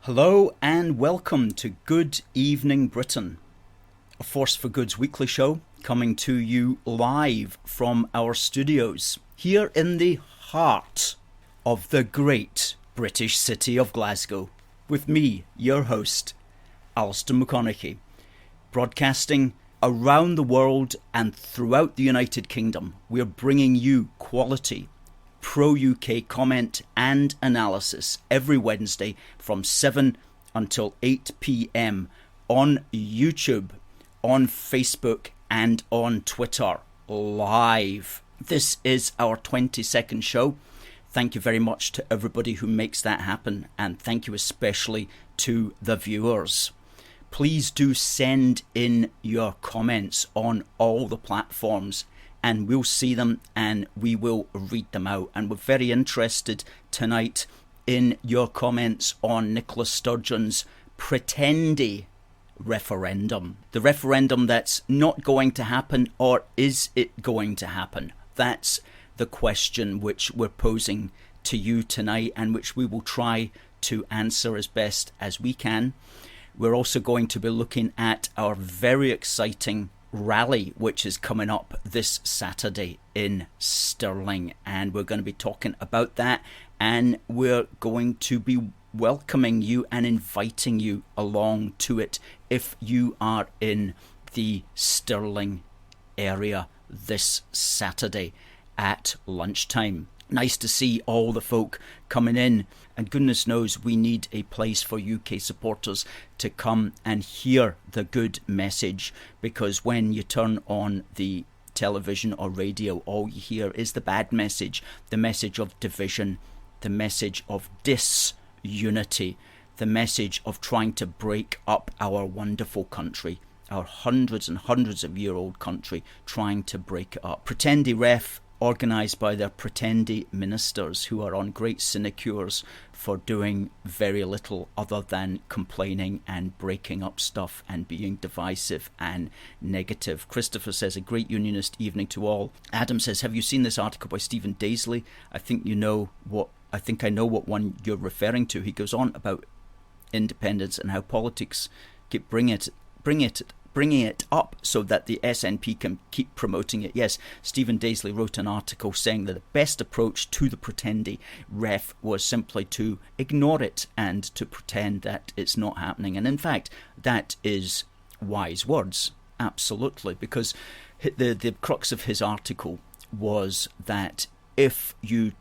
Hello and welcome to Good Evening Britain, a Force for Good's weekly show coming to you live from our studios here in the heart of the great British city of Glasgow, with me, your host, Alistair McConnachie, broadcasting around the world and throughout the United Kingdom. We're bringing you quality pro-UK comment and analysis every Wednesday from 7 until 8 p.m. on YouTube, on Facebook and on Twitter live. This is our 22nd show. Thank you very much to everybody who makes that happen, and thank you especially to the viewers. Please do send in your comments on all the platforms, and we'll see them and we will read them out. And we're very interested tonight in your comments on Nicola Sturgeon's Pretendy Referendum. The referendum that's not going to happen, or is it going to happen? That's the question which we're posing to you tonight, and which we will try to answer as best as we can. We're also going to be looking at our very exciting rally which is coming up this Saturday in Stirling, and we're going to be talking about that, and we're going to be welcoming you and inviting you along to it if you are in the Stirling area this Saturday at lunchtime. Nice to see all the folk coming in, and goodness knows we need a place for UK supporters to come and hear the good message, because when you turn on the television or radio, all you hear is the bad message, the message of division, the message of disunity, the message of trying to break up our wonderful country, our hundreds and hundreds of year old country, trying to break it up. Pretendy Ref, organised by their pretendy ministers who are on great sinecures for doing very little other than complaining and breaking up stuff and being divisive and negative. Christopher says, a great unionist evening to all. Adam says, have you seen this article by Stephen Daisley? I think I know what one you're referring to. He goes on about independence and how politics keep bringing it up so that the SNP can keep promoting it. Yes, Stephen Daisley wrote an article saying that the best approach to the Pretendy Ref was simply to ignore it and to pretend that it's not happening. And in fact, that is wise words, absolutely, because the crux of his article was that if you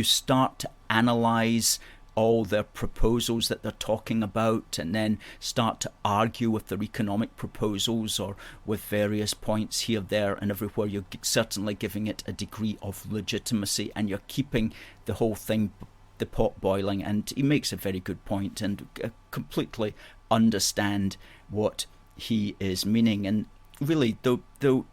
start to analyse all their proposals that they're talking about, and then start to argue with their economic proposals or with various points here, there and everywhere, you're certainly giving it a degree of legitimacy, and you're keeping the whole thing, the pot boiling. And he makes a very good point, and completely understand what he is meaning. And really the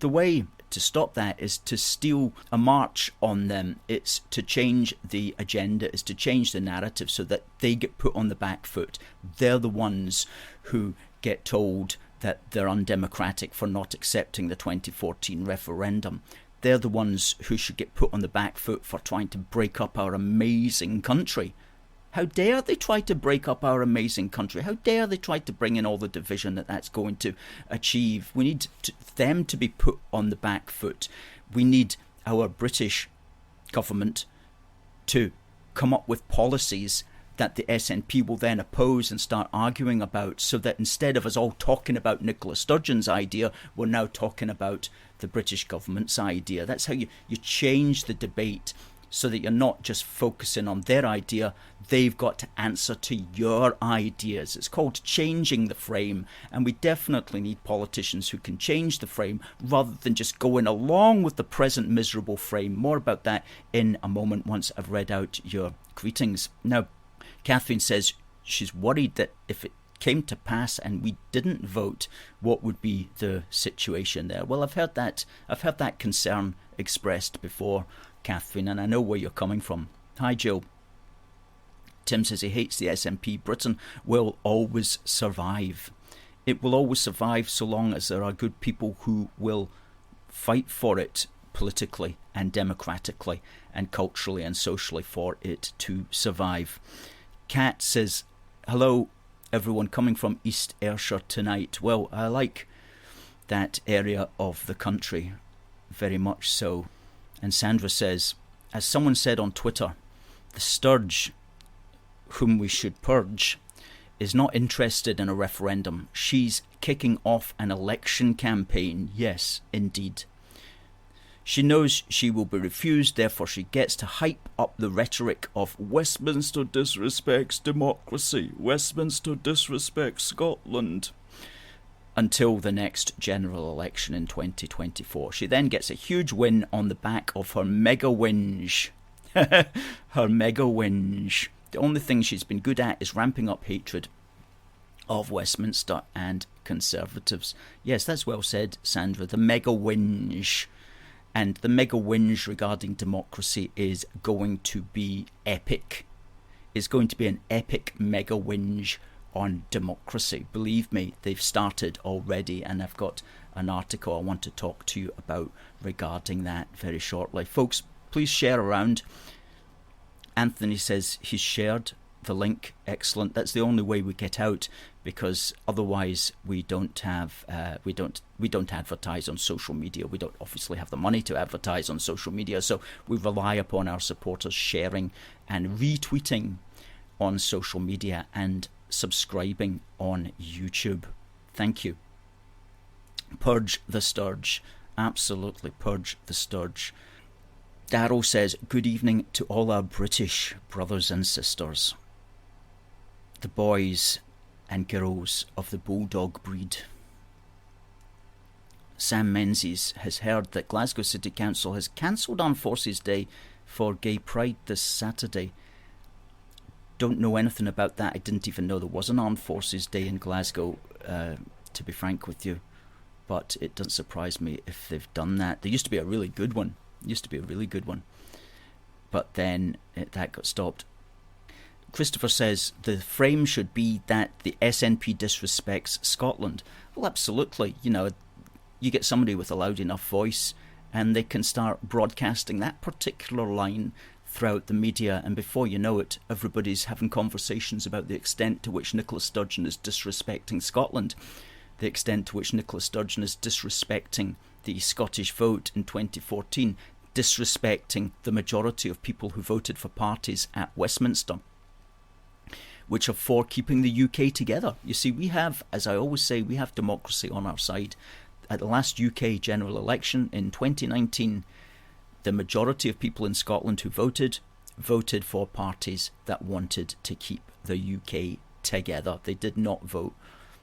way to stop that is to steal a march on them. It's to change the agenda, is to change the narrative so that they get put on the back foot. They're the ones who get told that they're undemocratic for not accepting the 2014 referendum. They're the ones who should get put on the back foot for trying to break up our amazing country. How dare they try to break up our amazing country? How dare they try to bring in all the division that that's going to achieve? We need them to be put on the back foot. We need our British government to come up with policies that the SNP will then oppose and start arguing about, so that instead of us all talking about Nicola Sturgeon's idea, we're now talking about the British government's idea. That's how you change the debate, so that you're not just focusing on their idea. They've got to answer to your ideas. It's called changing the frame, and we definitely need politicians who can change the frame rather than just going along with the present miserable frame. More about that in a moment once I've read out your greetings. Now, Catherine says she's worried that if it came to pass and we didn't vote, what would be the situation there? Well, I've heard that concern expressed before, Catherine, and I know where you're coming from. Hi, Jill. Tim says he hates the SNP. Britain will always survive. It will always survive so long as there are good people who will fight for it politically and democratically and culturally and socially for it to survive. Kat says, hello everyone coming from East Ayrshire tonight. Well, I like that area of the country very much so. And Sandra says, as someone said on Twitter, the Sturge, whom we should purge, is not interested in a referendum. She's kicking off an election campaign. Yes, indeed. She knows she will be refused, therefore she gets to hype up the rhetoric of Westminster disrespects democracy, Westminster disrespects Scotland, until the next general election in 2024. She then gets a huge win on the back of her mega whinge. Her mega whinge. The only thing she's been good at is ramping up hatred of Westminster and Conservatives. Yes, that's well said, Sandra. The mega whinge. And the mega whinge regarding democracy is going to be epic. It's going to be an epic mega whinge on democracy. Believe me, they've started already, and I've got an article I want to talk to you about regarding that very shortly. Folks, please share around. Anthony says he's shared the link. Excellent. That's the only way we get out, because otherwise we don't have we don't advertise on social media. We don't obviously have the money to advertise on social media, so we rely upon our supporters sharing and retweeting on social media and subscribing on YouTube. Thank you. Purge the Sturge. Absolutely purge the Sturge. Darrow says, good evening to all our British brothers and sisters, the boys and girls of the bulldog breed. Sam Menzies has heard that Glasgow City Council has cancelled Armed Forces Day for Gay Pride this Saturday. Don't know anything about that. I didn't even know there was an Armed Forces Day in Glasgow, to be frank with you. But it doesn't surprise me if they've done that. There used to be a really good one. But then that got stopped. Christopher says the frame should be that the SNP disrespects Scotland. Well, absolutely. You know, you get somebody with a loud enough voice and they can start broadcasting that particular line throughout the media, and before you know it, everybody's having conversations about the extent to which Nicola Sturgeon is disrespecting Scotland, the extent to which Nicola Sturgeon is disrespecting the Scottish vote in 2014, disrespecting the majority of people who voted for parties at Westminster, which are for keeping the UK together. You see, we have, as I always say, we have democracy on our side. At the last UK general election in 2019, the majority of people in Scotland who voted for parties that wanted to keep the UK together. They did not vote.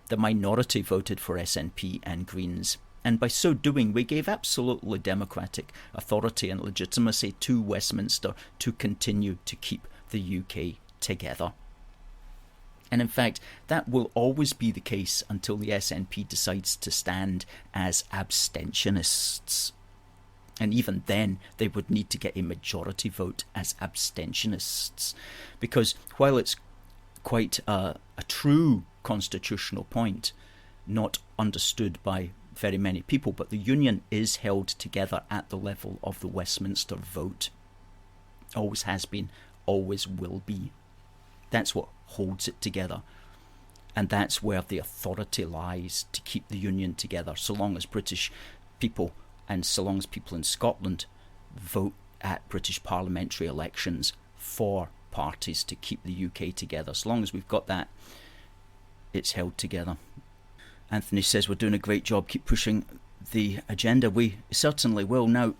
The minority voted for SNP and Greens. And by so doing, we gave absolutely democratic authority and legitimacy to Westminster to continue to keep the UK together. And in fact, that will always be the case until the SNP decides to stand as abstentionists. And even then, they would need to get a majority vote as abstentionists. Because while it's quite a true constitutional point, not understood by very many people, but the Union is held together at the level of the Westminster vote. Always has been, always will be. That's what holds it together. And that's where the authority lies to keep the Union together, so long as British people and so long as people in Scotland vote at British parliamentary elections for parties to keep the UK together. So long as we've got that, it's held together. Anthony says we're doing a great job, keep pushing the agenda. We certainly will. Now,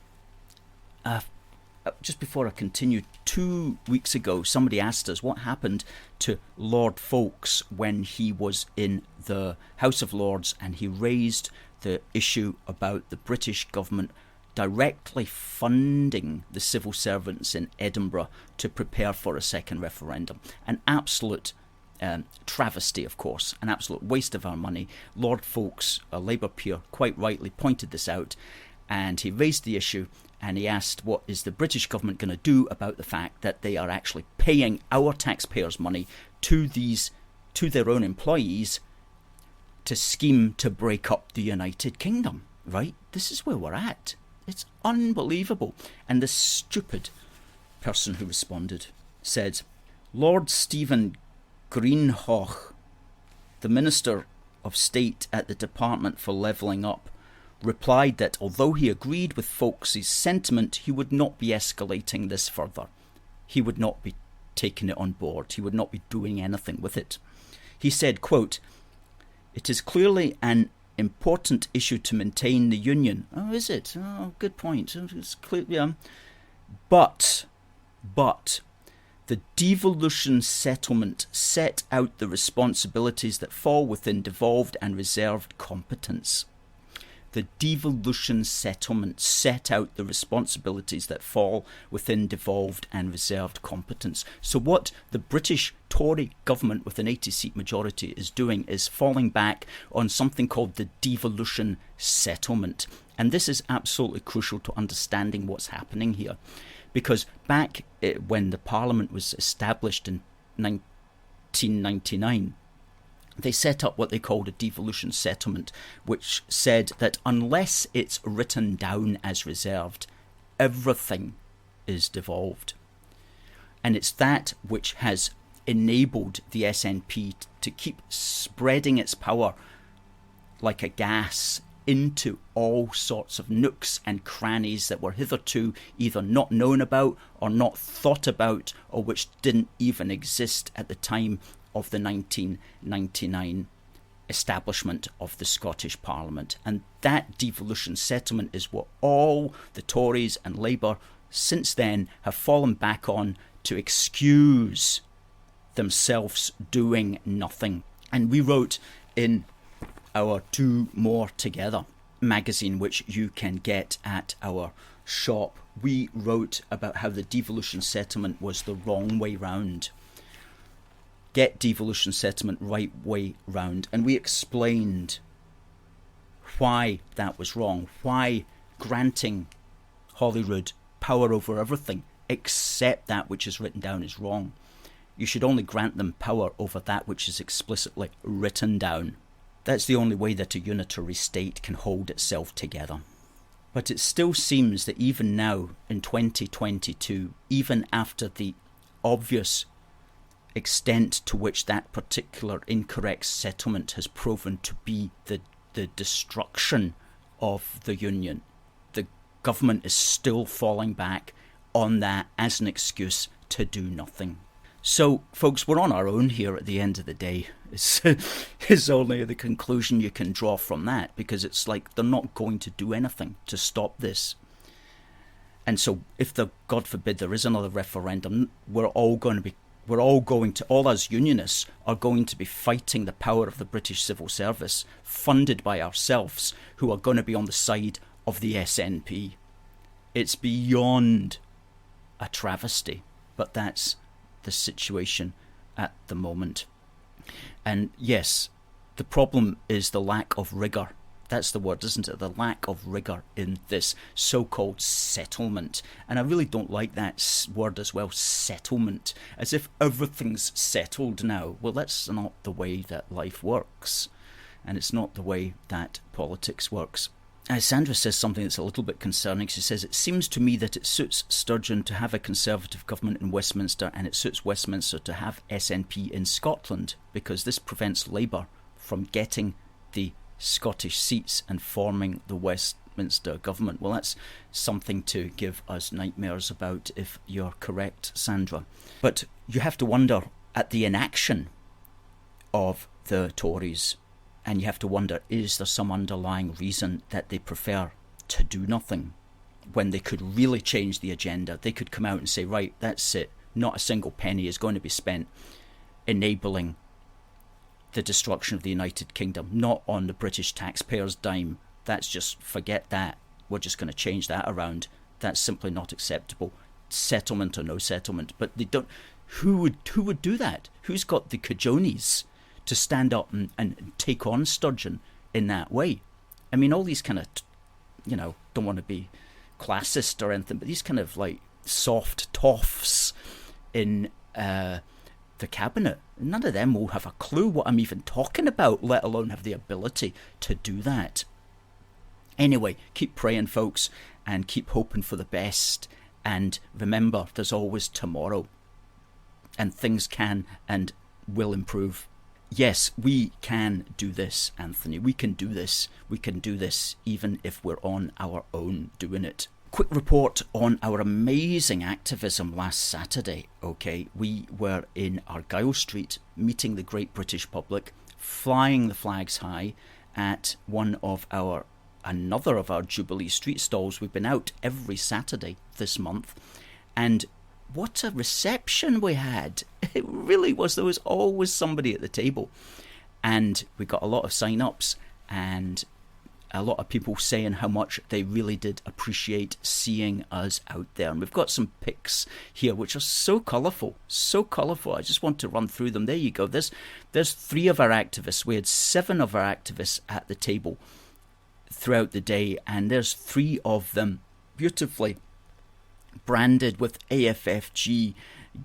just before I continue, 2 weeks ago somebody asked us what happened to Lord Foulkes when he was in the House of Lords and he raised the issue about the British government directly funding the civil servants in Edinburgh to prepare for a second referendum. An absolute travesty, of course, an absolute waste of our money. Lord Foulkes, a Labour peer, quite rightly pointed this out, and he raised the issue and he asked, what is the British government going to do about the fact that they are actually paying our taxpayers' money to their own employees to scheme to break up the United Kingdom, right? This is where we're at. It's unbelievable. And the stupid person who responded said, Lord Stephen Greenhoch, the Minister of State at the Department for Levelling Up, replied that although he agreed with Foulkes' sentiment, he would not be escalating this further. He would not be taking it on board. He would not be doing anything with it. He said, quote, "It is clearly an important issue to maintain the union." Oh, is it? Oh, good point. It's clear, yeah. But the devolution settlement set out the responsibilities that fall within devolved and reserved competence. The devolution settlement set out the responsibilities that fall within devolved and reserved competence. So what the British Tory government with an 80-seat majority is doing is falling back on something called the devolution settlement. And this is absolutely crucial to understanding what's happening here. Because back when the Parliament was established in 1999, they set up what they called a devolution settlement, which said that unless it's written down as reserved, everything is devolved. And it's that which has enabled the SNP to keep spreading its power like a gas into all sorts of nooks and crannies that were hitherto either not known about or not thought about, or which didn't even exist at the time of the 1999 establishment of the Scottish Parliament. And that devolution settlement is what all the Tories and Labour since then have fallen back on to excuse themselves doing nothing. And we wrote in our Do More Together magazine, which you can get at our shop, we wrote about how the devolution settlement was the wrong way round. Get devolution settlement right way round. And we explained why that was wrong, why granting Holyrood power over everything except that which is written down is wrong. You should only grant them power over that which is explicitly written down. That's the only way that a unitary state can hold itself together. But it still seems that even now, in 2022, even after the obvious extent to which that particular incorrect settlement has proven to be the destruction of the union, the government is still falling back on that as an excuse to do nothing. So, folks, we're on our own here at the end of the day. It's only the conclusion you can draw from that, because it's like they're not going to do anything to stop this. And so, if God forbid there is another referendum, all us unionists are going to be fighting the power of the British civil service, funded by ourselves, who are going to be on the side of the SNP. It's beyond a travesty, but that's the situation at the moment. And yes, the problem is the lack of rigour. That's the word, isn't it? The lack of rigour in this so-called settlement. And I really don't like that word as well, settlement, as if everything's settled now. Well, that's not the way that life works. And it's not the way that politics works. Sandra says something that's a little bit concerning. She says, "It seems to me that it suits Sturgeon to have a Conservative government in Westminster, and it suits Westminster to have SNP in Scotland, because this prevents Labour from getting the Scottish seats and forming the Westminster government." Well, that's something to give us nightmares about, if you're correct, Sandra. But you have to wonder at the inaction of the Tories. And you have to wonder, is there some underlying reason that they prefer to do nothing when they could really change the agenda? They could come out and say, right, that's it. Not a single penny is going to be spent enabling the destruction of the United Kingdom, not on the British taxpayers' dime. That's just, forget that. We're just going to change that around. That's simply not acceptable. Settlement or no settlement. But they don't. Who would do that? Who's got the cajones to stand up and take on Sturgeon in that way? I mean, all these kind of, don't want to be classist or anything, but these kind of like soft toffs in the cabinet, none of them will have a clue what I'm even talking about, let alone have the ability to do that. Anyway, keep praying, folks, and keep hoping for the best. And remember, there's always tomorrow. And things can and will improve. Yes, we can do this, Anthony. We can do this. We can do this even if we're on our own doing it. Quick report on our amazing activism last Saturday. Okay, we were in Argyle Street meeting the great British public, flying the flags high at another of our Jubilee street stalls. We've been out every Saturday this month, and what a reception we had. It really was. There was always somebody at the table, and we got a lot of sign-ups and a lot of people saying how much they really did appreciate seeing us out there. And we've got some pics here which are so colourful, so colourful. I just want to run through them. There you go. There's 3 of our activists. We had 7 of our activists at the table throughout the day, and there's 3 of them beautifully branded with AFFG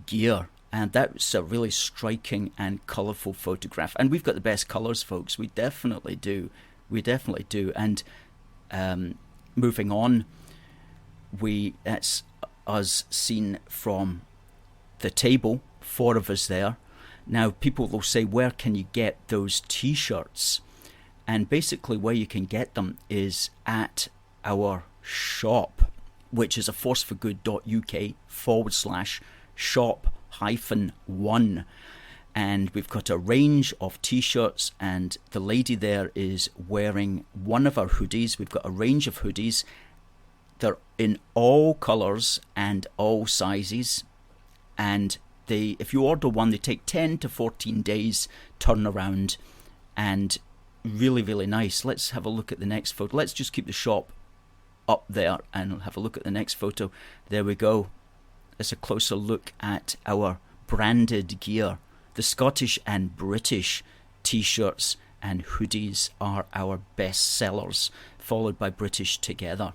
gear. And that's a really striking and colourful photograph. And we've got the best colours, folks. We definitely do. We definitely do. And moving on, that's us seen from the table, 4 of us there. Now, people will say, where can you get those T-shirts? And basically where you can get them is at our shop, which is a forceforgood.uk/shop-1. And we've got a range of T-shirts, and the lady there is wearing one of our hoodies. We've got a range of hoodies. They're in all colours and all sizes. And if you order one, they take 10 to 14 days turnaround, and really, really nice. Let's have a look at the next photo. Let's just keep the shop up there and have a look at the next photo. There we go. It's a closer look at our branded gear. The Scottish and British T-shirts and hoodies are our best sellers, followed by British together.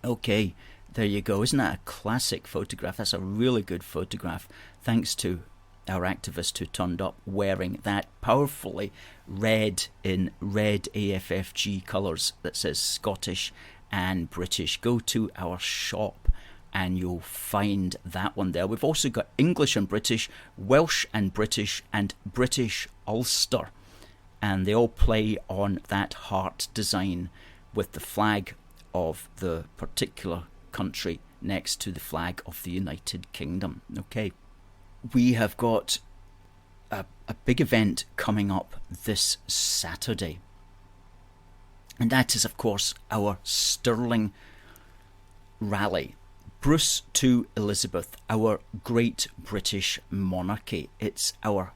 Okay, there you go. Isn't that a classic photograph? That's a really good photograph. Thanks to our activist who turned up wearing that powerfully red AFFG colours that says Scottish and British. Go to our shop and you'll find that one there. We've also got English and British, Welsh and British Ulster, and they all play on that heart design with the flag of the particular country next to the flag of the United Kingdom. Okay, we have got a big event coming up this Saturday, and that is, of course, our Stirling rally. Bruce to Elizabeth, our great British monarchy. It's our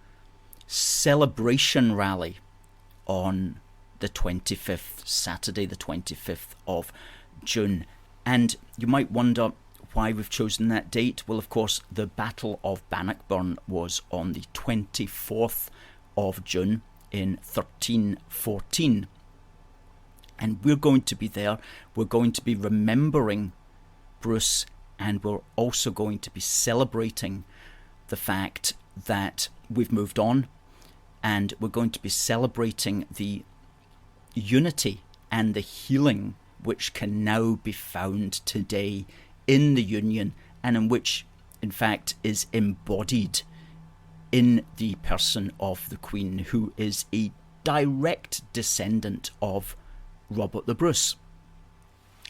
celebration rally on the 25th, Saturday the 25th of June. And you might wonder why we've chosen that date. Well, of course, the Battle of Bannockburn was on the 24th of June in 1314. And we're going to be there. We're going to be remembering Bruce, and we're also going to be celebrating the fact that we've moved on, and we're going to be celebrating the unity and the healing which can now be found today in the Union, and in which, in fact, is embodied in the person of the Queen, who is a direct descendant of Robert the Bruce.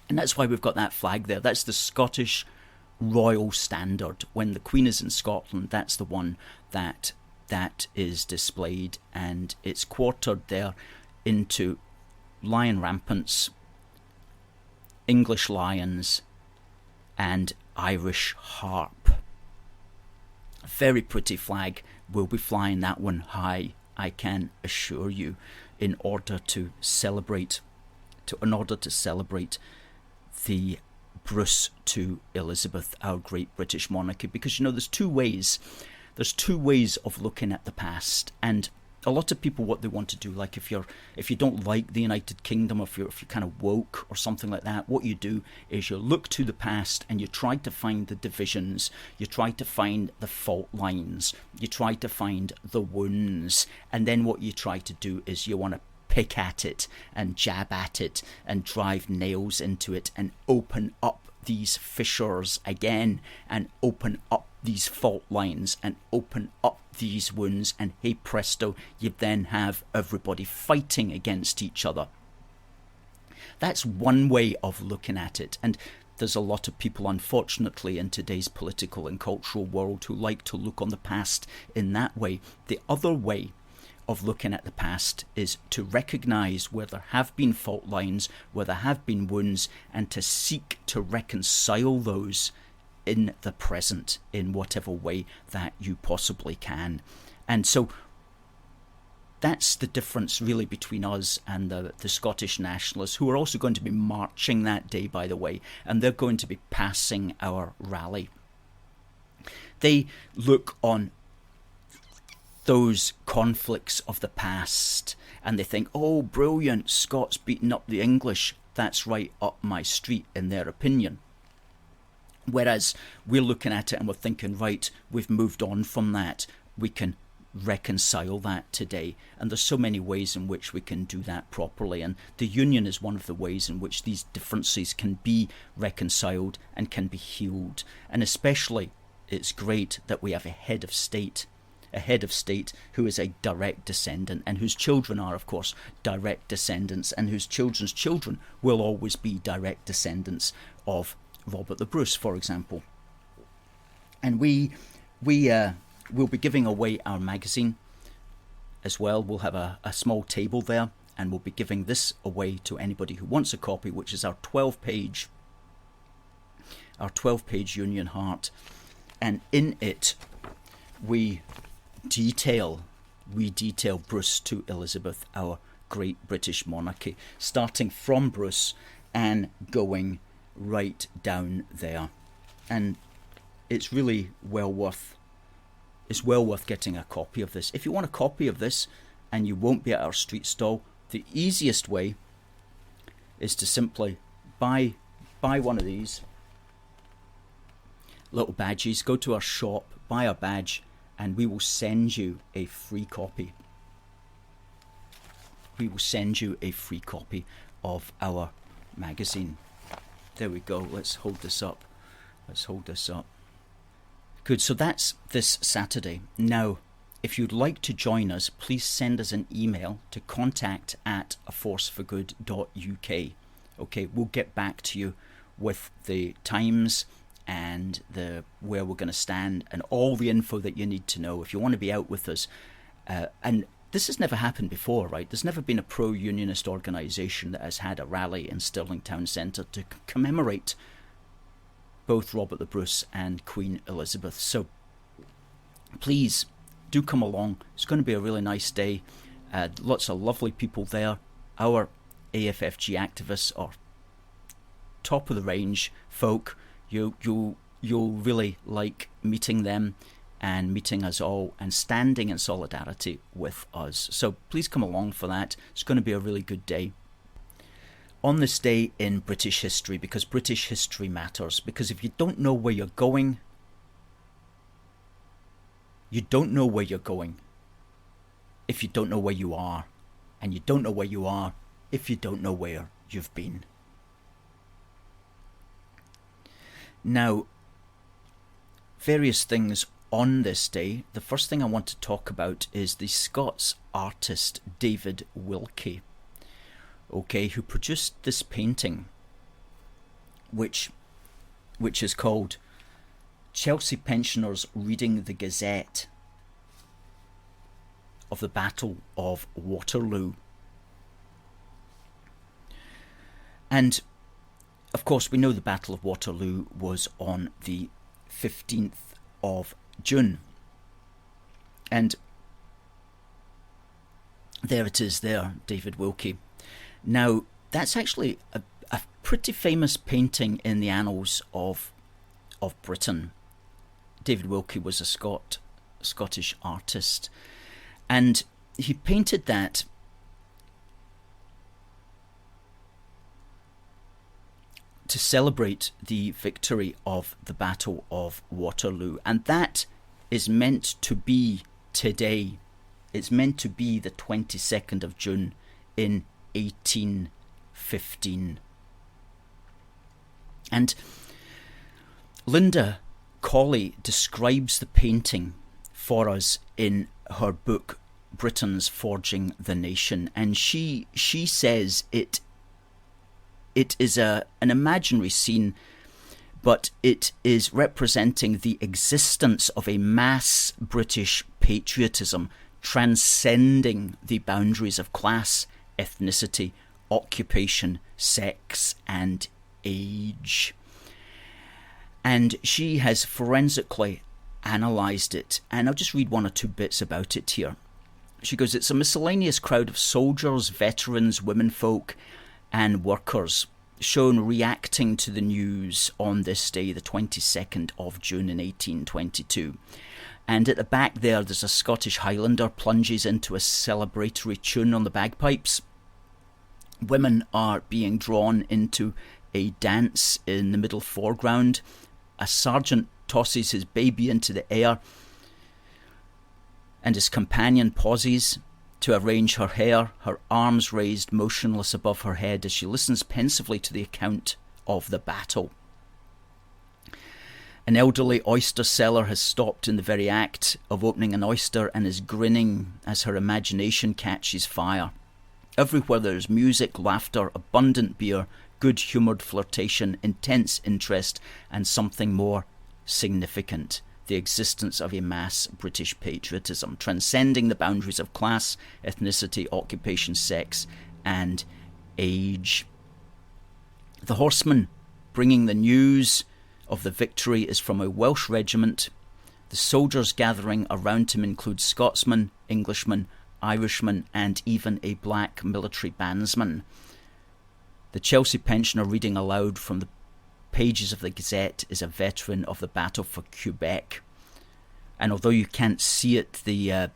And that's why we've got that flag there. That's the Scottish Royal Standard. When the Queen is in Scotland, that's the one that is displayed, and it's quartered there into lion rampants, English lions, and Irish harp. A very pretty flag. We'll be flying that one high, I can assure you, in order to celebrate the Bruce to Elizabeth, our great British monarchy. Because, you know, there's two ways of looking at the past, and a lot of people, what they want to do, like if you don't like the United Kingdom, if you're kind of woke or something like that, what you do is you look to the past and you try to find the divisions, you try to find the fault lines, you try to find the wounds, and then what you try to do is you want to pick at it and jab at it and drive nails into it and open up these fissures again, and open up these fault lines, and open up these wounds, and hey presto, you then have everybody fighting against each other. That's one way of looking at it, and there's a lot of people, unfortunately, in today's political and cultural world who like to look on the past in that way. The other way of looking at the past is to recognise where there have been fault lines, where there have been wounds, and to seek to reconcile those in the present in whatever way that you possibly can. And so that's the difference really between us and the Scottish nationalists, who are also going to be marching that day, by the way, and they're going to be passing our rally. They look on those conflicts of the past and they think, oh, brilliant, Scots beating up the English, that's right up my street in their opinion. Whereas we're looking at it and we're thinking, right, we've moved on from that, we can reconcile that today. And there's so many ways in which we can do that properly, and the union is one of the ways in which these differences can be reconciled and can be healed. And especially it's great that we have a head of state who is a direct descendant, and whose children are, of course, direct descendants, and whose children's children will always be direct descendants of Robert the Bruce, for example. And we'll be giving away our magazine as well. We'll have a small table there, and we'll be giving this away to anybody who wants a copy, which is our 12-page Union Heart. And in it we detail Bruce to Elizabeth, our great British monarchy, starting from Bruce and going right down there. And it's really well worth getting a copy of this. If you want a copy of this and you won't be at our street stall, the easiest way is to simply buy one of these little badges, go to our shop, buy a badge, and we will send you a free copy. We will send you a free copy of our magazine. There we go. Let's hold this up. Good, so that's this Saturday. Now, if you'd like to join us, please send us an email to contact@aforceforgood.uk. Okay, we'll get back to you with the times and where we're going to stand and all the info that you need to know if you want to be out with us. And this has never happened before, right? There's never been a pro-unionist organisation that has had a rally in Stirling Town Centre to commemorate both Robert the Bruce and Queen Elizabeth. So please do come along. It's going to be a really nice day. Lots of lovely people there. Our AFFG activists are top of the range folk. You'll really like meeting them and meeting us all and standing in solidarity with us. So please come along for that. It's going to be a really good day. On this day in British history, because British history matters, because if you don't know where you're going, you don't know where you're going if you don't know where you are, and you don't know where you are if you don't know where you've been. Now, various things on this day. The first thing I want to talk about is the Scots artist David Wilkie, okay, who produced this painting, which is called Chelsea Pensioners Reading the Gazette of the Battle of Waterloo. And of course we know the Battle of Waterloo was on the 15th of June. And there it is there, David Wilkie. Now, that's actually a pretty famous painting in the annals of Britain. David Wilkie was a Scottish artist, and he painted that to celebrate the victory of the Battle of Waterloo, and that is meant to be today. It's meant to be the 22nd of June in 1815. And Linda Colley describes the painting for us in her book Britain's Forging the Nation, and she says it is an imaginary scene, but it is representing the existence of a mass British patriotism transcending the boundaries of class, ethnicity, occupation, sex, and age. And she has forensically analysed it, and I'll just read one or two bits about it here. She goes, it's a miscellaneous crowd of soldiers, veterans, womenfolk, and workers shown reacting to the news on this day, the 22nd of June in 1822. And at the back there's a Scottish Highlander plunges into a celebratory tune on the bagpipes. Women are being drawn into a dance in the middle foreground. A sergeant tosses his baby into the air, and his companion pauses to arrange her hair, her arms raised motionless above her head as she listens pensively to the account of the battle. An elderly oyster seller has stopped in the very act of opening an oyster and is grinning as her imagination catches fire. Everywhere there is music, laughter, abundant beer, good-humoured flirtation, intense interest, and something more significant: the existence of a mass British patriotism, transcending the boundaries of class, ethnicity, occupation, sex, and age. The horseman bringing the news of the victory is from a Welsh regiment. The soldiers gathering around him include Scotsmen, Englishmen, Irishmen, and even a black military bandsman. The Chelsea pensioner reading aloud from the pages of the Gazette is a veteran of the battle for Quebec. And although you can't see it, the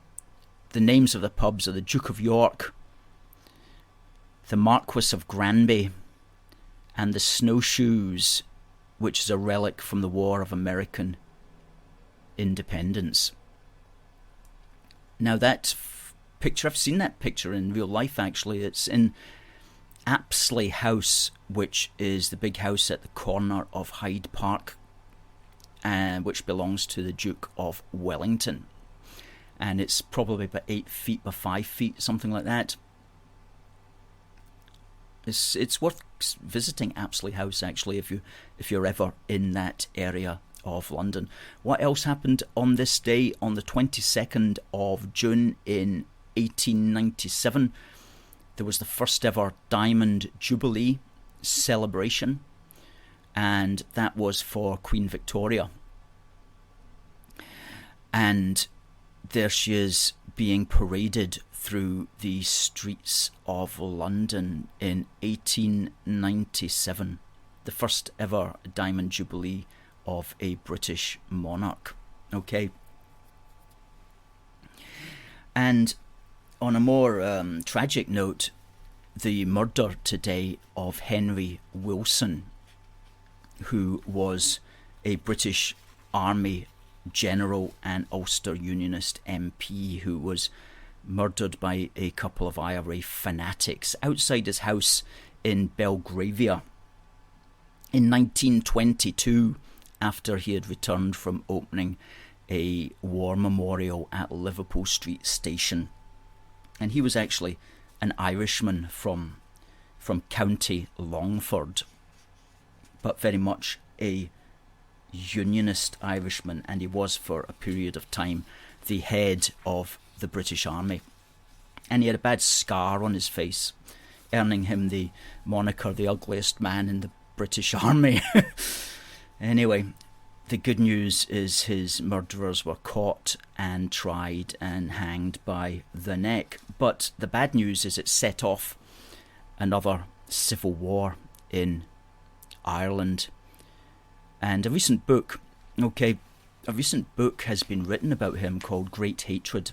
names of the pubs are the Duke of York, the Marquis of Granby, and the Snowshoes, which is a relic from the War of American Independence. Now that picture, I've seen that picture in real life actually. It's in Apsley House, which is the big house at the corner of Hyde Park, which belongs to the Duke of Wellington. And it's probably about 8 feet by 5 feet, something like that. It's worth visiting Apsley House actually if you're ever in that area of London. What else happened on this day, on the 22nd of June in 1897? There was the first ever Diamond Jubilee celebration, and that was for Queen Victoria. And there she is being paraded through the streets of London in 1897, the first ever Diamond Jubilee of a British monarch. Okay. And on a more tragic note, the murder today of Henry Wilson, who was a British Army general and Ulster Unionist MP, who was murdered by a couple of IRA fanatics outside his house in Belgravia in 1922, after he had returned from opening a war memorial at Liverpool Street Station. And he was actually an Irishman from County Longford, but very much a Unionist Irishman, and he was for a period of time the head of the British Army. And he had a bad scar on his face, earning him the moniker the ugliest man in the British Army. Anyway, the good news is his murderers were caught and tried and hanged by the neck. But the bad news is it set off another civil war in Ireland. And a recent book has been written about him called Great Hatred: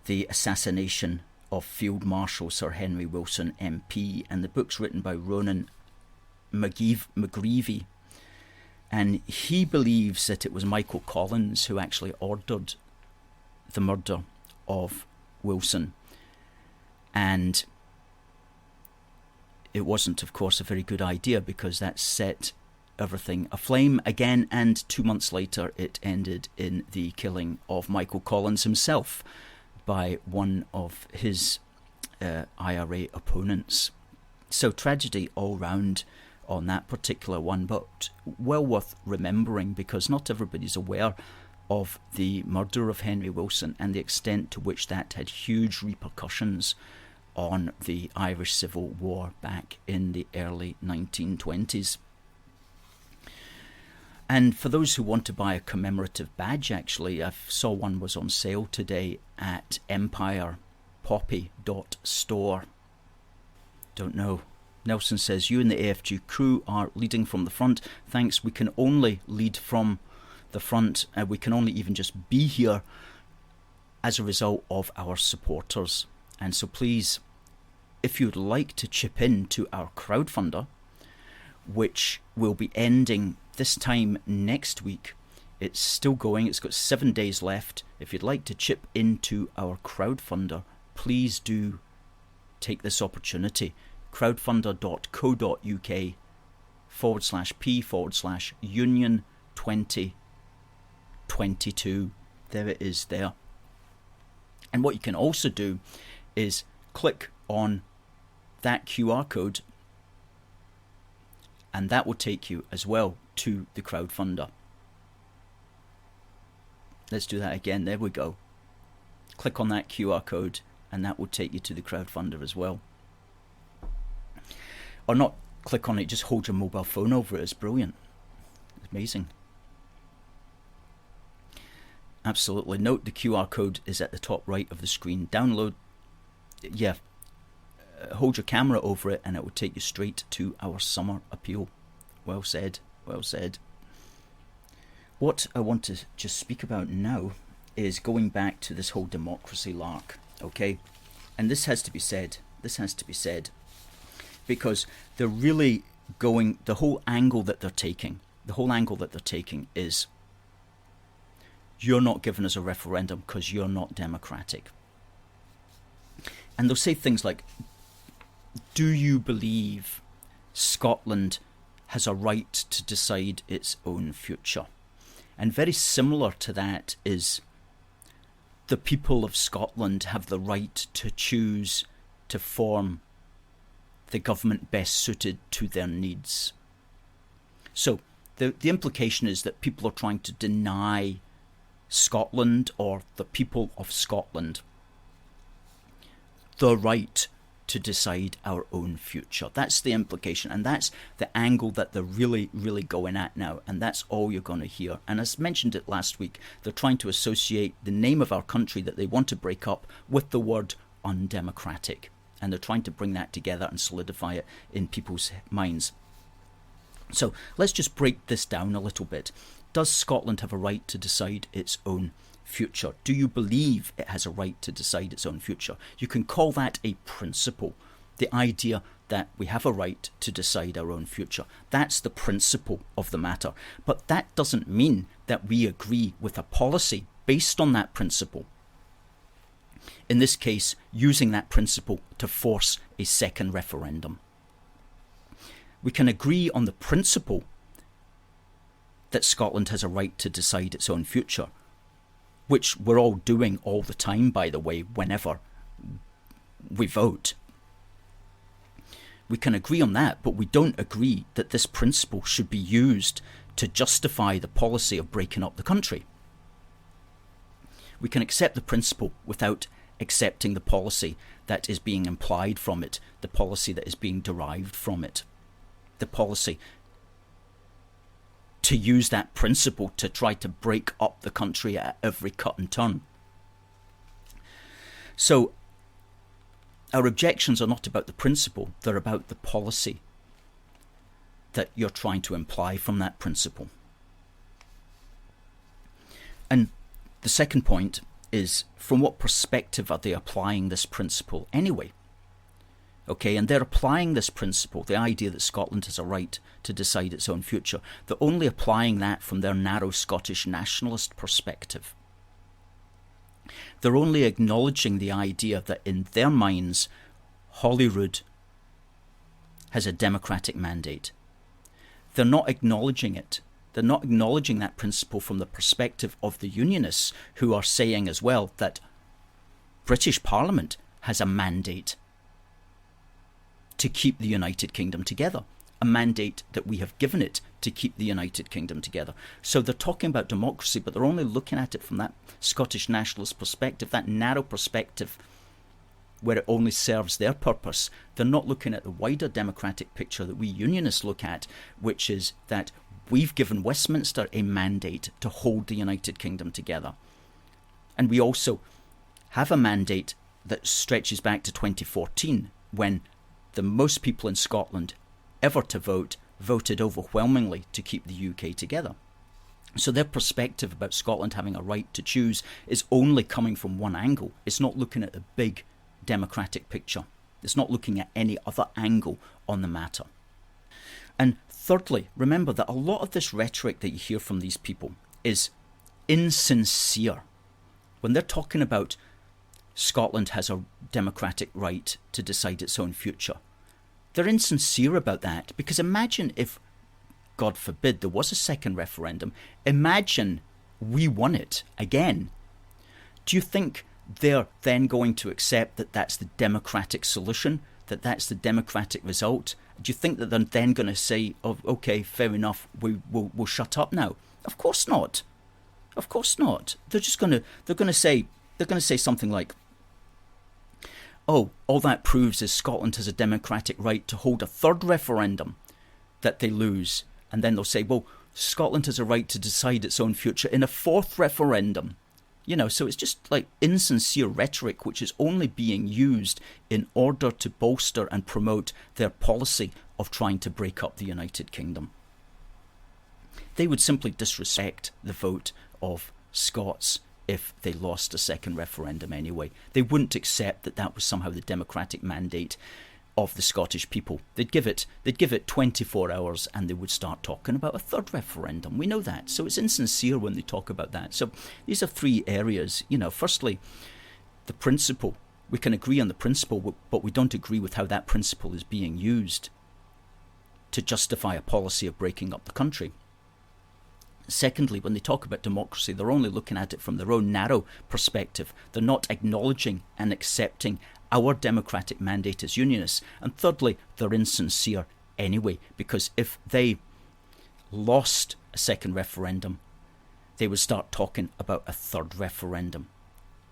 The Assassination of Field Marshal Sir Henry Wilson MP, and the book's written by Ronan McGreevy, and he believes that it was Michael Collins who actually ordered the murder of Wilson, and it wasn't, of course, a very good idea, because that set everything aflame again, and 2 months later it ended in the killing of Michael Collins himself by one of his IRA opponents. So tragedy all round on that particular one, but well worth remembering, because not everybody's aware of the murder of Henry Wilson and the extent to which that had huge repercussions on the Irish Civil War back in the early 1920s. And for those who want to buy a commemorative badge, actually, I saw one was on sale today at empirepoppy.store. Don't know. Nelson says, you and the AFFG crew are leading from the front. Thanks. We can only lead from the front. We can only even just be here as a result of our supporters. And so please, if you'd like to chip in to our crowdfunder, which will be ending this time next week, it's still going. It's got 7 days left. If you'd like to chip into our crowdfunder, please do take this opportunity. crowdfunder.co.uk/p/union 2022. There it is there. And what you can also do is click on that QR code, and that will take you as well to the crowdfunder. Let's do that again. There we go. Click on that QR code and that will take you to the crowdfunder as well. Or not click on it, just hold your mobile phone over it. It's brilliant. It's amazing. Absolutely. Note the QR code is at the top right of the screen. Download, hold your camera over it and it will take you straight to our summer appeal. Well said, well said. What I want to just speak about now is going back to this whole democracy lark, okay? And this has to be said, because they're really going, the whole angle that they're taking is, you're not giving us a referendum because you're not democratic. And they'll say things like, do you believe Scotland has a right to decide its own future? And very similar to that is, the people of Scotland have the right to choose to form the government best suited to their needs. So the implication is that people are trying to deny Scotland, or the people of Scotland, the right to decide our own future. That's the implication, and that's the angle that they're really, really going at now, and that's all you're going to hear. And as mentioned it last week, they're trying to associate the name of our country that they want to break up with the word undemocratic, and they're trying to bring that together and solidify it in people's minds. So let's just break this down a little bit. Does Scotland have a right to decide its own future? Do you believe it has a right to decide its own future? You can call that a principle, the idea that we have a right to decide our own future. That's the principle of the matter. But that doesn't mean that we agree with a policy based on that principle. In this case, using that principle to force a second referendum. We can agree on the principle that Scotland has a right to decide its own future, which we're all doing all the time, by the way, whenever we vote. We can agree on that, but we don't agree that this principle should be used to justify the policy of breaking up the country. We can accept the principle without accepting the policy that is being implied from it, the policy that is being derived from it, the policy to use that principle to try to break up the country at every cut and turn. So our objections are not about the principle, they're about the policy that you're trying to imply from that principle. And the second point is, from what perspective are they applying this principle anyway? Okay, and they're applying this principle, the idea that Scotland has a right to decide its own future. They're only applying that from their narrow Scottish nationalist perspective. They're only acknowledging the idea that in their minds, Holyrood has a democratic mandate. they're not acknowledging it. They're not acknowledging that principle from the perspective of the unionists, who are saying as well that British Parliament has a mandate to keep the United Kingdom together, a mandate that we have given it to keep the United Kingdom together. So they're talking about democracy, but they're only looking at it from that Scottish nationalist perspective, that narrow perspective where it only serves their purpose. They're not looking at the wider democratic picture that we unionists look at, which is that we've given Westminster a mandate to hold the United Kingdom together. And we also have a mandate that stretches back to 2014, when the most people in Scotland ever to vote voted overwhelmingly to keep the UK together. So their perspective about Scotland having a right to choose is only coming from one angle. It's not looking at the big democratic picture. It's not looking at any other angle on the matter. And thirdly, remember that a lot of this rhetoric that you hear from these people is insincere. When they're talking about Scotland has a democratic right to decide its own future, they're insincere about that, because imagine if, God forbid, there was a second referendum. Imagine we won it again. Do you think they're then going to accept that that's the democratic solution, that that's the democratic result? Do you think that they're then going to say, oh, okay, fair enough, we'll shut up now? Of course not. Of course not. They're going to say something like, oh, all that proves is Scotland has a democratic right to hold a third referendum that they lose. And then they'll say, well, Scotland has a right to decide its own future in a fourth referendum. So it's just like insincere rhetoric, which is only being used in order to bolster and promote their policy of trying to break up the United Kingdom. They would simply disrespect the vote of Scots if they lost a second referendum anyway. They wouldn't accept that that was somehow the democratic mandate of the Scottish people. They'd give it 24 hours and they would start talking about a third referendum. We know that. So it's insincere when they talk about that. So these are three areas. Firstly, the principle. We can agree on the principle, but we don't agree with how that principle is being used to justify a policy of breaking up the country. Secondly, when they talk about democracy, they're only looking at it from their own narrow perspective. They're not acknowledging and accepting our democratic mandate as unionists. And thirdly, they're insincere anyway, because if they lost a second referendum, they would start talking about a third referendum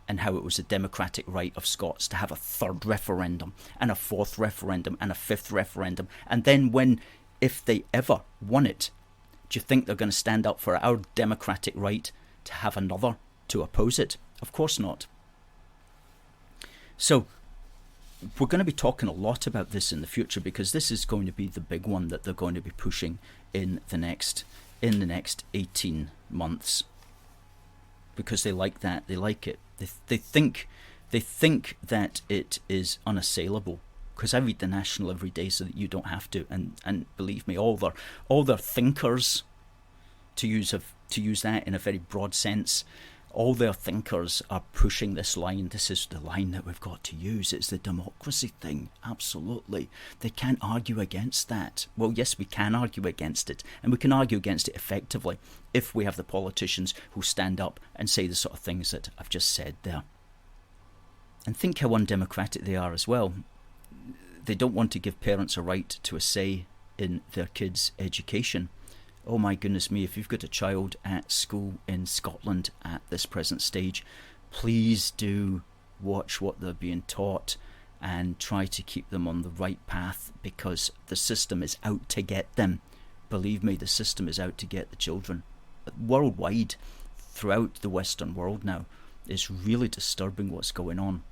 and how it was a democratic right of Scots to have a third referendum and a fourth referendum and a fifth referendum. And then if they ever won it, do you think they're going to stand up for our democratic right to have another to oppose it? Of course not. So we're going to be talking a lot about this in the future, because this is going to be the big one that they're going to be pushing in the next 18 months, because they like that. They like it. They think that it is unassailable. Because I read the National every day so that you don't have to, and believe me, all their thinkers, to use that in a very broad sense, all their thinkers are pushing this line. This is the line that we've got to use. It's the democracy thing. Absolutely. They can't argue against that. Well, yes, we can argue against it, and we can argue against it effectively if we have the politicians who stand up and say the sort of things that I've just said there. And think how undemocratic they are as well. They don't want to give parents a right to a say in their kids' education. Oh my goodness me, if you've got a child at school in Scotland at this present stage, please do watch what they're being taught and try to keep them on the right path, because the system is out to get them. Believe me, the system is out to get the children. Worldwide, throughout the Western world now, it's really disturbing what's going on.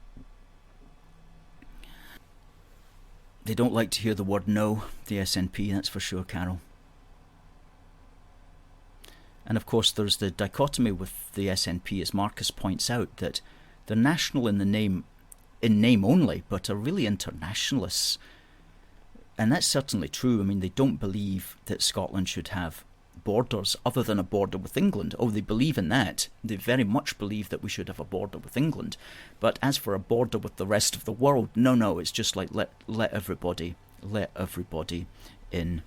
They don't like to hear the word no, the SNP, that's for sure, Carol. And of course there's the dichotomy with the SNP, as Marcus points out, that they're national in name only, but are really internationalists. And that's certainly true. I mean, they don't believe that Scotland should have borders other than a border with England. Oh, they believe in that. They very much believe that we should have a border with England. But as for a border with the rest of the world, no, it's just like let everybody in.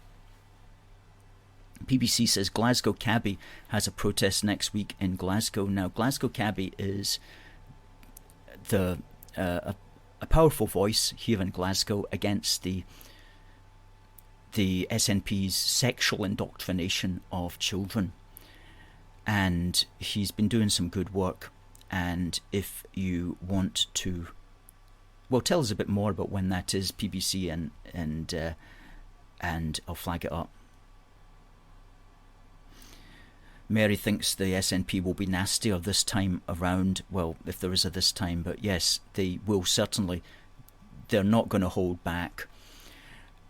BBC says Glasgow Cabbie has a protest next week in Glasgow. Now, Glasgow Cabbie is a powerful voice here in Glasgow against the SNP's sexual indoctrination of children. And he's been doing some good work. And if you want to, well, tell us a bit more about when that is, PBC, and I'll flag it up. Mary thinks the SNP will be nastier this time around. Well, if there is a this time, but yes, they will certainly. They're not going to hold back.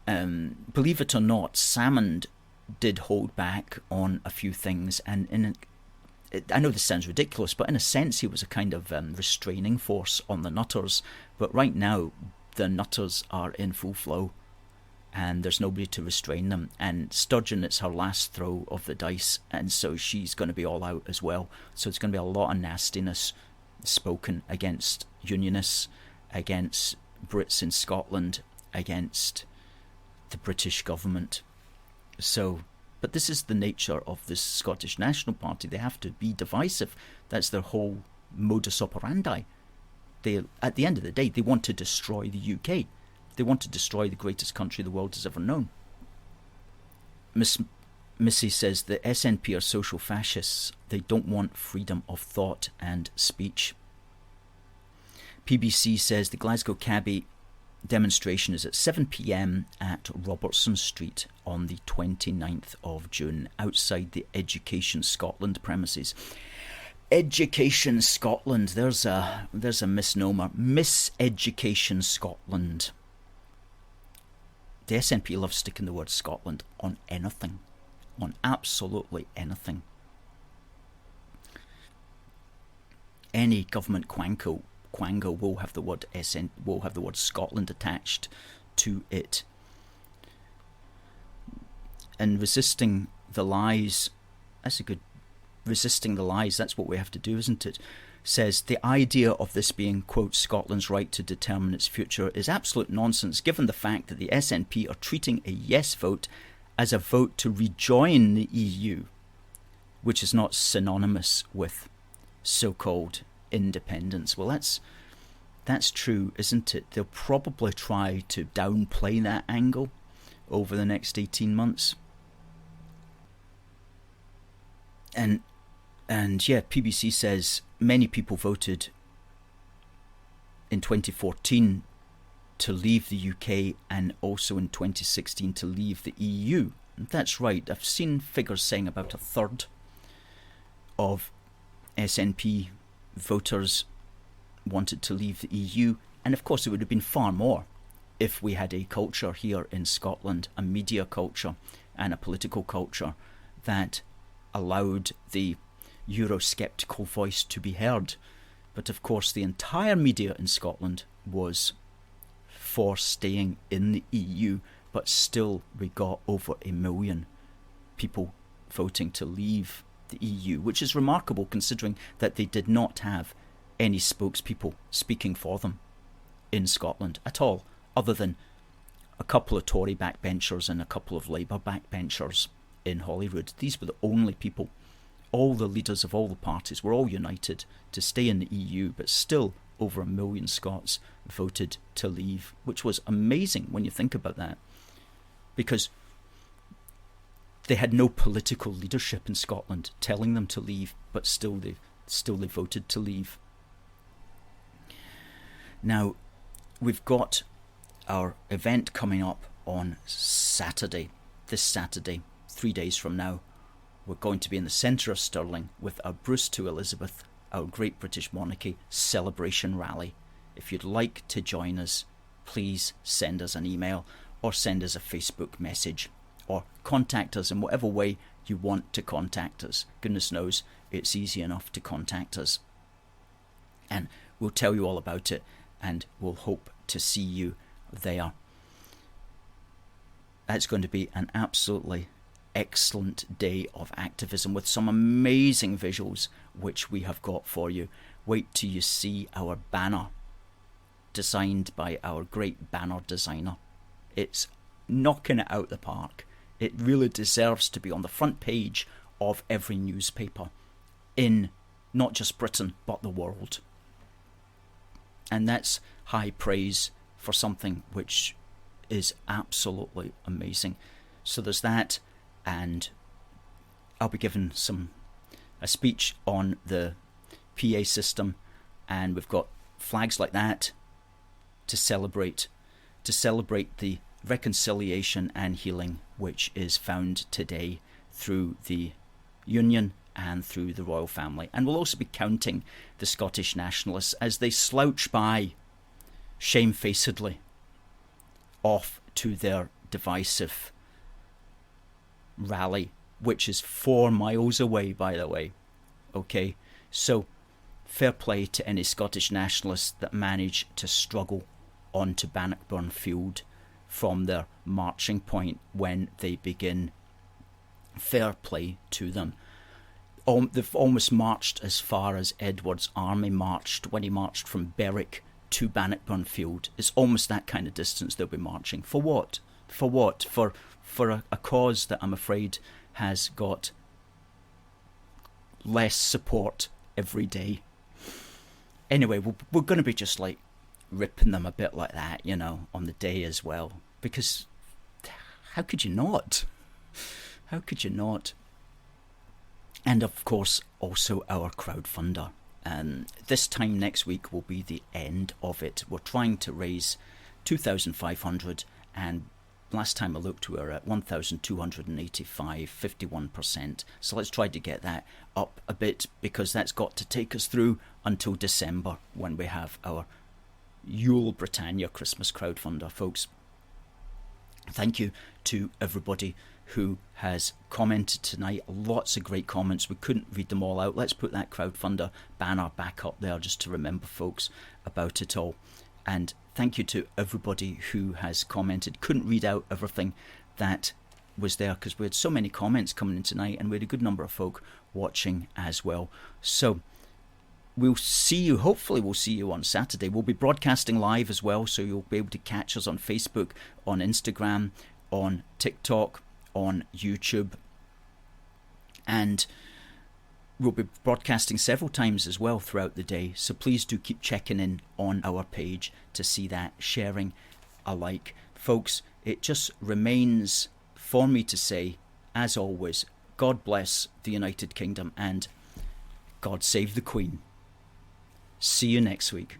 Believe it or not, Salmond did hold back on a few things, and I know this sounds ridiculous, but in a sense he was a kind of restraining force on the nutters. But right now, the nutters are in full flow, and there's nobody to restrain them. And Sturgeon, it's her last throw of the dice, and so she's going to be all out as well. So it's going to be a lot of nastiness spoken against unionists, against Brits in Scotland, against the British government. So, but this is the nature of the Scottish National Party. They have to be divisive. That's their whole modus operandi. They, at the end of the day, they want to destroy the UK. They want to destroy the greatest country the world has ever known. Missy says the SNP are social fascists. They don't want freedom of thought and speech. PBC says the Glasgow Cabbie demonstration is at 7 p.m. at Robertson Street on the 29th of June, outside the Education Scotland premises. Education Scotland, there's a misnomer. Miss Education Scotland. The SNP loves sticking the word Scotland on anything, on absolutely anything. Any government quango will have the word Scotland attached to it. And resisting the lies, resisting the lies, that's what we have to do, isn't it? Says the idea of this being, quote, Scotland's right to determine its future is absolute nonsense, given the fact that the SNP are treating a yes vote as a vote to rejoin the EU, which is not synonymous with so-called independence. Well, that's true, isn't it? They'll probably try to downplay that angle over the next 18 months. And yeah, PBC says many people voted in 2014 to leave the UK and also in 2016 to leave the EU. And that's right. I've seen figures saying about a third of SNP voters wanted to leave the EU, and of course it would have been far more if we had a culture here in Scotland, a media culture and a political culture that allowed the Eurosceptical voice to be heard. But of course the entire media in Scotland was for staying in the EU, but still we got over 1 million people voting to leave the EU, which is remarkable considering that they did not have any spokespeople speaking for them in Scotland at all, other than a couple of Tory backbenchers and a couple of Labour backbenchers in Holyrood. These were the only people. All the leaders of all the parties were all united to stay in the EU, but still over 1 million Scots voted to leave, which was amazing when you think about that, because they had no political leadership in Scotland telling them to leave, but still they voted to leave. Now, we've got our event coming up on Saturday, this Saturday, 3 days from now. We're going to be in the centre of Stirling with our Bruce to Elizabeth, our Great British Monarchy celebration rally. If you'd like to join us, please send us an email or send us a Facebook message or contact us in whatever way you want to contact us. Goodness knows it's easy enough to contact us. And we'll tell you all about it, and we'll hope to see you there. That's going to be an absolutely excellent day of activism with some amazing visuals which we have got for you. Wait till you see our banner designed by our great banner designer. It's knocking it out the park. It really deserves to be on the front page of every newspaper in not just Britain, but the world. And that's high praise for something which is absolutely amazing. So there's that, and I'll be giving a speech on the PA system, and we've got flags like that to celebrate the reconciliation and healing which is found today through the Union and through the royal family. And we'll also be counting the Scottish nationalists as they slouch by shamefacedly off to their divisive rally, which is 4 miles away, by the way. Okay, so fair play to any Scottish nationalists that manage to struggle onto Bannockburn Field from their marching point when they begin. Fair play to them. They've almost marched as far as Edward's army marched when he marched from Berwick to Bannockburn Field. It's almost that kind of distance they'll be marching. For what? For what? For a cause that I'm afraid has got less support every day. Anyway, we're going to be just like ripping them a bit like that, you know, on the day as well. Because how could you not? How could you not? And of course, also our crowdfunder. This time next week will be the end of it. We're trying to raise 2,500, and last time I looked we were at 1,285, 51%. So let's try to get that up a bit, because that's got to take us through until December when we have our Yule Britannia Christmas crowdfunder, folks. Thank you to everybody who has commented tonight. Lots of great comments. We couldn't read them all out. Let's put that crowdfunder banner back up there just to remember folks about it all. And thank you to everybody who has commented. Couldn't read out everything that was there because we had so many comments coming in tonight, and we had a good number of folk watching as well. So we'll see you, hopefully we'll see you on Saturday. We'll be broadcasting live as well, so you'll be able to catch us on Facebook, on Instagram, on TikTok, on YouTube. And we'll be broadcasting several times as well throughout the day, so please do keep checking in on our page to see that, sharing alike. Folks, it just remains for me to say, as always, God bless the United Kingdom and God save the Queen. See you next week.